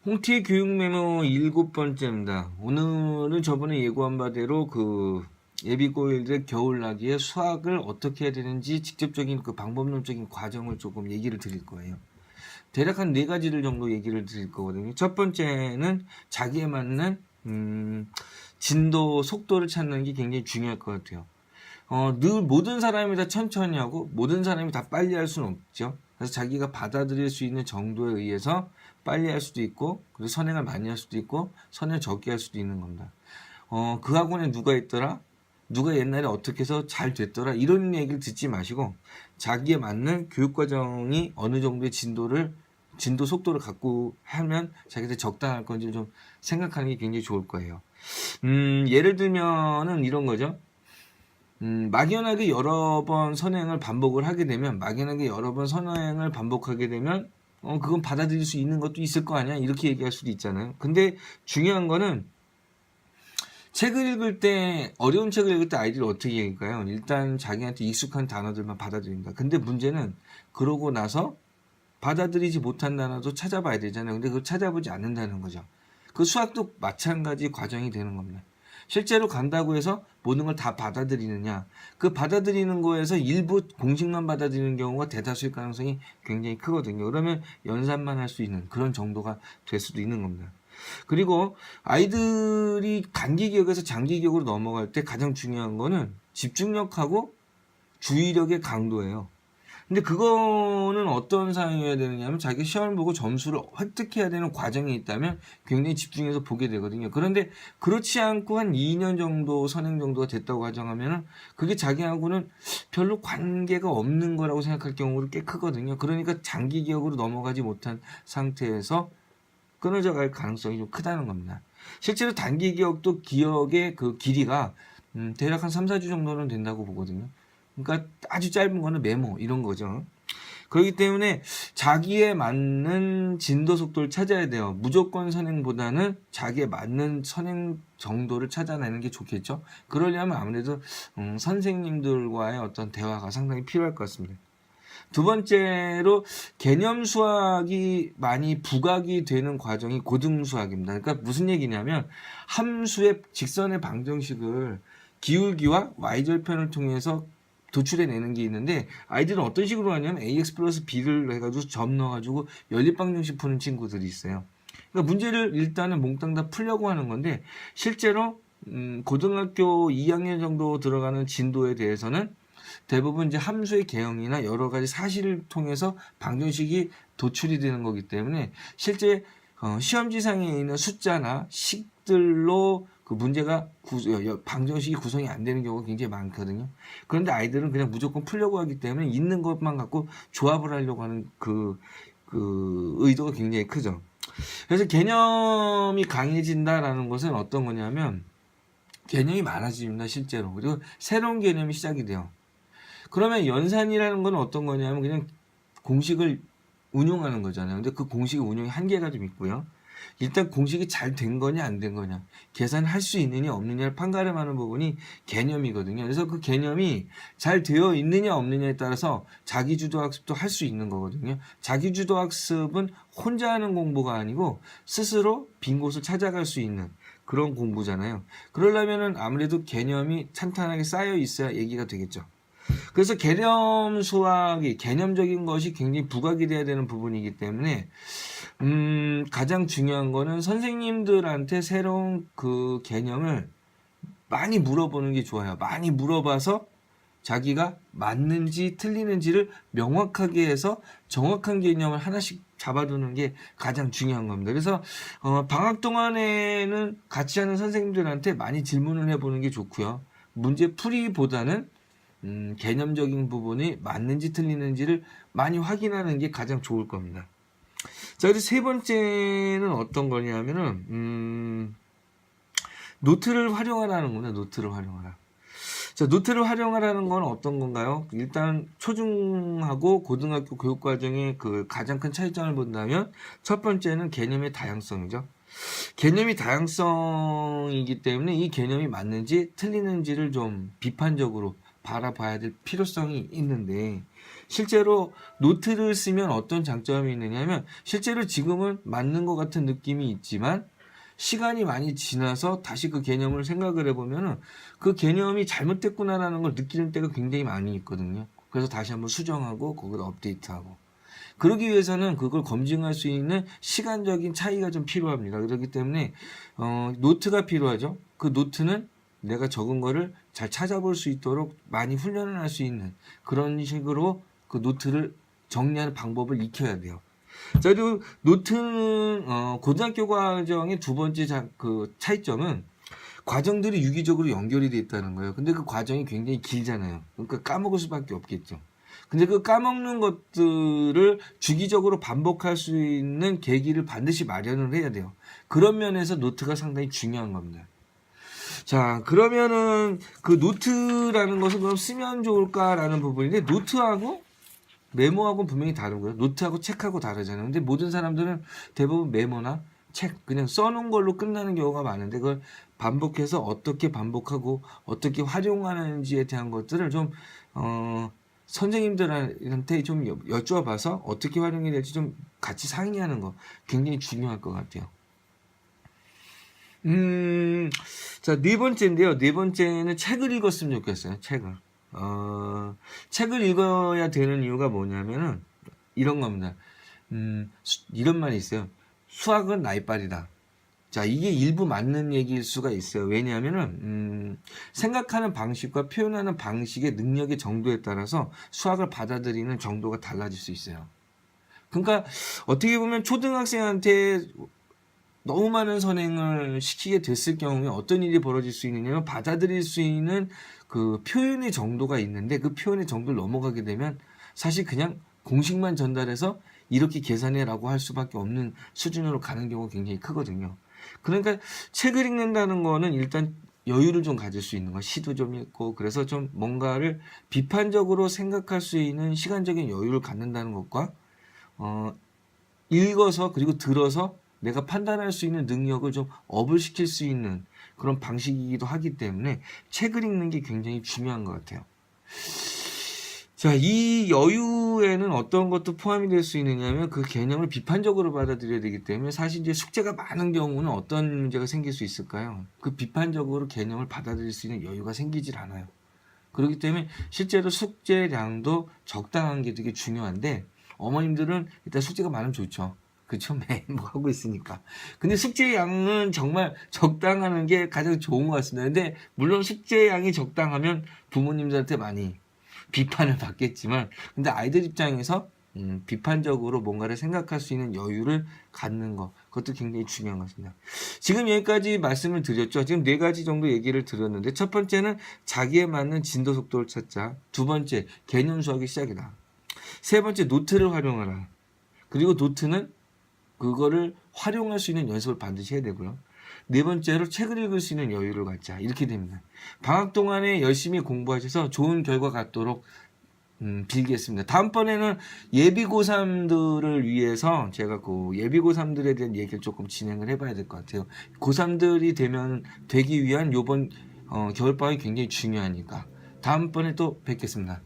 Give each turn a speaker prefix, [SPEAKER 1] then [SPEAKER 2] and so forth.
[SPEAKER 1] 홍티의 교육 메모 7번째입니다. 오늘은 저번에 예고한 바대로 예비고일들의 겨울나기에 수학을 어떻게 해야 되는지 직접적인 방법론적인 과정을 조금 얘기를 드릴 거예요. 대략 한 4가지를 정도 얘기를 드릴 거거든요. 첫 번째는 자기에 맞는 진도, 속도를 찾는 게 굉장히 중요할 것 같아요. 늘 모든 사람이 다 천천히 하고 모든 사람이 다 빨리 할 수는 없죠. 그래서 자기가 받아들일 수 있는 정도에 의해서 빨리 할 수도 있고, 그리고 선행을 많이 할 수도 있고, 선행을 적게 할 수도 있는 겁니다. 그 학원에 누가 있더라? 누가 옛날에 어떻게 해서 잘 됐더라? 이런 얘기를 듣지 마시고, 자기에 맞는 교육과정이 어느 정도의 진도 속도를 갖고 하면 자기한테 적당할 건지 좀 생각하는 게 굉장히 좋을 거예요. 예를 들면은 이런 거죠. 막연하게 여러 번 선행을 반복을 하게 되면, 그건 받아들일 수 있는 것도 있을 거 아니야? 이렇게 얘기할 수도 있잖아요. 근데 중요한 거는, 책을 읽을 때, 어려운 책을 읽을 때 아이들이 어떻게 읽을까요? 일단 자기한테 익숙한 단어들만 받아들인다. 근데 문제는, 그러고 나서 받아들이지 못한 단어도 찾아봐야 되잖아요. 근데 그걸 찾아보지 않는다는 거죠. 그 수학도 마찬가지 과정이 되는 겁니다. 실제로 간다고 해서 모든 걸 다 받아들이느냐, 그 받아들이는 거에서 일부 공식만 받아들이는 경우가 대다수일 가능성이 굉장히 크거든요. 그러면 연산만 할 수 있는 그런 정도가 될 수도 있는 겁니다. 그리고 아이들이 단기 기억에서 장기 기억으로 넘어갈 때 가장 중요한 거는 집중력하고 주의력의 강도예요. 근데 그거는 어떤 상황이어야 되느냐면, 자기 시험을 보고 점수를 획득해야 되는 과정이 있다면 굉장히 집중해서 보게 되거든요. 그런데 그렇지 않고 한 2년 정도 선행 정도가 됐다고 가정하면은 그게 자기하고는 별로 관계가 없는 거라고 생각할 경우가 꽤 크거든요. 그러니까 장기 기억으로 넘어가지 못한 상태에서 끊어져 갈 가능성이 좀 크다는 겁니다. 실제로 단기 기억도 기억의 그 길이가 대략 한 3, 4주 정도는 된다고 보거든요. 그러니까 아주 짧은 거는 메모 이런 거죠. 그렇기 때문에 자기에 맞는 진도 속도를 찾아야 돼요. 무조건 선행보다는 자기에 맞는 선행 정도를 찾아내는 게 좋겠죠. 그러려면 아무래도 선생님들과의 어떤 대화가 상당히 필요할 것 같습니다. 두 번째로, 개념 수학이 많이 부각이 되는 과정이 고등 수학입니다. 그러니까 무슨 얘기냐면, 함수의 직선의 방정식을 기울기와 y절편을 통해서 도출해내는 게 있는데, 아이들은 어떤 식으로 하냐면 ax 플러스 b를 해가지고 점 넣어가지고 연립방정식 푸는 친구들이 있어요. 그러니까 문제를 일단은 몽땅 다 풀려고 하는 건데, 실제로 고등학교 2학년 정도 들어가는 진도에 대해서는 대부분 이제 함수의 개형이나 여러 가지 사실을 통해서 방정식이 도출이 되는 거기 때문에, 실제 시험지상에 있는 숫자나 식들로 그 문제가 방정식이 구성이 안 되는 경우가 굉장히 많거든요. 그런데 아이들은 그냥 무조건 풀려고 하기 때문에 있는 것만 갖고 조합을 하려고 하는 그 의도가 굉장히 크죠. 그래서 개념이 강해진다라는 것은 어떤 거냐면, 개념이 많아집니다, 실제로. 그리고 새로운 개념이 시작이 돼요. 그러면 연산이라는 건 어떤 거냐면 그냥 공식을 운용하는 거잖아요. 근데 그 공식의 운용이 한계가 좀 있고요. 일단 공식이 잘 된 거냐 안 된 거냐, 계산할 수 있느냐 없느냐를 판가름하는 부분이 개념이거든요. 그래서 그 개념이 잘 되어 있느냐 없느냐에 따라서 자기주도 학습도 할 수 있는 거거든요. 자기주도 학습은 혼자 하는 공부가 아니고 스스로 빈 곳을 찾아갈 수 있는 그런 공부잖아요. 그러려면은 아무래도 개념이 탄탄하게 쌓여 있어야 얘기가 되겠죠. 그래서 개념 수학이, 개념적인 것이 굉장히 부각이 돼야 되는 부분이기 때문에 가장 중요한 거는 선생님들한테 새로운 그 개념을 많이 물어보는 게 좋아요. 많이 물어봐서 자기가 맞는지 틀리는지를 명확하게 해서 정확한 개념을 하나씩 잡아두는 게 가장 중요한 겁니다. 그래서 방학 동안에는 같이 하는 선생님들한테 많이 질문을 해보는 게 좋고요. 문제 풀이보다는 개념적인 부분이 맞는지 틀리는지를 많이 확인하는 게 가장 좋을 겁니다. 자, 그래서 세 번째는 어떤 거냐면은 노트를 활용하라는 거네. 노트를 활용하라. 자, 노트를 활용하라는 건 어떤 건가요? 일단 초중하고 고등학교 교육 과정의 그 가장 큰 차이점을 본다면, 첫 번째는 개념의 다양성이죠. 개념이 다양성이기 때문에 이 개념이 맞는지 틀리는지를 좀 비판적으로 바라봐야 될 필요성이 있는데, 실제로 노트를 쓰면 어떤 장점이 있느냐면 실제로 지금은 맞는 것 같은 느낌이 있지만 시간이 많이 지나서 다시 그 개념을 생각을 해보면은 그 개념이 잘못됐구나라는 걸 느끼는 때가 굉장히 많이 있거든요. 그래서 다시 한번 수정하고 거기를 업데이트하고. 그러기 위해서는 그걸 검증할 수 있는 시간적인 차이가 좀 필요합니다. 그렇기 때문에 노트가 필요하죠. 그 노트는 내가 적은 거를 잘 찾아볼 수 있도록 많이 훈련을 할 수 있는 그런 식으로 그 노트를 정리하는 방법을 익혀야 돼요. 자, 그리고 노트는 고등학교 과정의 두 번째 그 차이점은 과정들이 유기적으로 연결이 돼 있다는 거예요. 근데 그 과정이 굉장히 길잖아요. 그러니까 까먹을 수밖에 없겠죠. 근데 그 까먹는 것들을 주기적으로 반복할 수 있는 계기를 반드시 마련을 해야 돼요. 그런 면에서 노트가 상당히 중요한 겁니다. 자, 그러면은 그 노트라는 것은 그럼 쓰면 좋을까라는 부분인데 노트하고 메모하고는 분명히 다르고요. 노트하고 책하고 다르잖아요. 근데 모든 사람들은 대부분 메모나 책 그냥 써놓은 걸로 끝나는 경우가 많은데 그걸 반복해서 어떻게 반복하고 어떻게 활용하는지에 대한 것들을 좀 선생님들한테 좀 여쭈어봐서 어떻게 활용해야 될지 좀 같이 상의하는 거 굉장히 중요할 것 같아요. 자, 네 번째인데요. 네 번째는 책을 읽었으면 좋겠어요. 책을 읽어야 되는 이유가 뭐냐면은 이런 겁니다. 이런 말이 있어요. 수학은 나이빨이다. 자, 이게 일부 맞는 얘기일 수가 있어요. 왜냐하면은 생각하는 방식과 표현하는 방식의 능력의 정도에 따라서 수학을 받아들이는 정도가 달라질 수 있어요. 그러니까 어떻게 보면 초등학생한테 너무 많은 선행을 시키게 됐을 경우에 어떤 일이 벌어질 수 있느냐면 받아들일 수 있는 그 표현의 정도가 있는데 그 표현의 정도를 넘어가게 되면 사실 그냥 공식만 전달해서 이렇게 계산해라고 할 수밖에 없는 수준으로 가는 경우가 굉장히 크거든요. 그러니까 책을 읽는다는 거는 일단 여유를 좀 가질 수 있는 거, 시도 좀 있고 그래서 좀 뭔가를 비판적으로 생각할 수 있는 시간적인 여유를 갖는다는 것과 읽어서 그리고 들어서 내가 판단할 수 있는 능력을 좀 업을 시킬 수 있는 그런 방식이기도 하기 때문에 책을 읽는 게 굉장히 중요한 것 같아요. 자, 이 여유에는 어떤 것도 포함이 될 수 있느냐면 그 개념을 비판적으로 받아들여야 되기 때문에 사실 이제 숙제가 많은 경우는 어떤 문제가 생길 수 있을까요? 그 비판적으로 개념을 받아들일 수 있는 여유가 생기질 않아요. 그렇기 때문에 실제로 숙제량도 적당한 게 되게 중요한데 어머님들은 일단 숙제가 많으면 좋죠. 그쵸? 매일 뭐 하고 있으니까. 근데 숙제 양은 정말 적당하는 게 가장 좋은 것 같습니다. 근데 물론 숙제 양이 적당하면 부모님들한테 많이 비판을 받겠지만 근데 아이들 입장에서 비판적으로 뭔가를 생각할 수 있는 여유를 갖는 것 그것도 굉장히 중요한 것 같습니다. 지금 여기까지 말씀을 드렸죠. 지금 4가지 정도 얘기를 드렸는데 첫 번째는 자기에 맞는 진도 속도를 찾자. 두 번째 개념 수학의 시작이다. 세 번째 노트를 활용하라. 그리고 노트는 그거를 활용할 수 있는 연습을 반드시 해야 되고요. 네 번째로 책을 읽을 수 있는 여유를 갖자. 이렇게 됩니다. 방학 동안에 열심히 공부하셔서 좋은 결과 갖도록 빌겠습니다. 다음번에는 예비 고3들을 위해서 제가 그 예비 고3들에 대한 얘기를 조금 진행을 해봐야 될 것 같아요. 고3들이 되기 위한 요번 겨울방학이 굉장히 중요하니까 다음번에 또 뵙겠습니다.